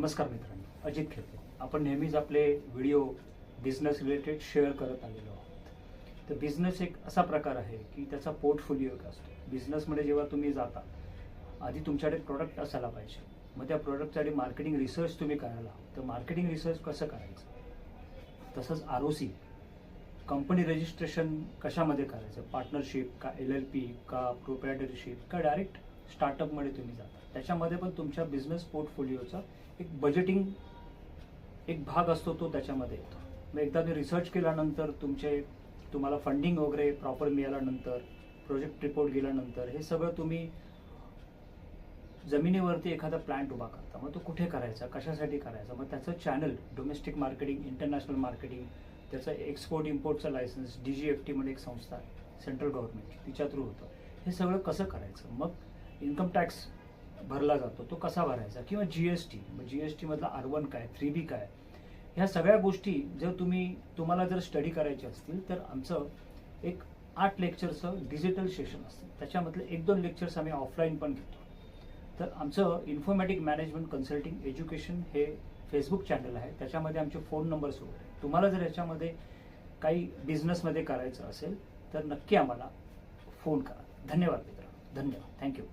नमस्कार मित्रांनो, अजित खेळते. आपण नेहमीच आपले व्हिडिओ बिझनेस रिलेटेड शेअर करत आलेलो आहोत. तर बिझनेस एक असा प्रकार आहे की त्याचा पोर्टफोलिओ एक असतो. बिझनेसमध्ये जेव्हा तुम्ही जाता, आधी तुमच्याकडे प्रोडक्ट असायला पाहिजे. मग त्या प्रोडक्टसाठी मार्केटिंग रिसर्च तुम्ही करायला हवं. तर मार्केटिंग रिसर्च कसं करायचं, तसंच ROC कंपनी रजिस्ट्रेशन कशामध्ये करायचं, पार्टनरशिप का LLP का प्रोप्रायटरशिप का डायरेक्ट स्टार्टअपमध्ये तुम्ही जाता. त्याच्यामध्ये पण तुमच्या बिझनेस पोर्टफोलिओचा एक बजेटिंग एक भाग असतो, तो त्याच्यामध्ये येतो. मग एकदा ते रिसर्च केल्यानंतर तुम्हाला फंडिंग वगैरे प्रॉपर मिळाल्यानंतर, प्रोजेक्ट रिपोर्ट गेल्यानंतर, हे सगळं तुम्ही जमिनीवरती एखादा प्लांट उभा करता. मग तो कुठे करायचा, कशासाठी करायचा, मग त्याचं channel, domestic marketing, international marketing, त्याचं एक्सपोर्ट इम्पोर्टचं लायसन्स, DGFT मध्ये एक संस्था आहे सेंट्रल गव्हर्नमेंट, तिच्या थ्रू होतं. हे सगळं कसं करायचं, मग इन्कम टॅक्स भरला जातो, तो कसा भरायचा, किंवा GST, मग GST मधला R1 काय, 3B काय, ह्या सगळ्या गोष्टी जर तुम्हाला जर स्टडी करायचे असतील तर आमचं एक 8 लेक्चरचं डिजिटल सेशन असतं. त्याच्यामधले 1-2 लेक्चर्स आम्ही ऑफलाईन पण घेतो. तर आमचं इन्फॉर्मॅटिक मॅनेजमेंट कन्सल्टिंग एज्युकेशन हे फेसबुक चॅनल आहे. त्याच्यामध्ये आमचे फोन नंबर्स वगैरे. तुम्हाला जर याच्यामध्ये काही बिझनेसमध्ये करायचं असेल तर नक्की आम्हाला फोन करा. धन्यवाद मित्रांनो, धन्यवाद, थँक्यू.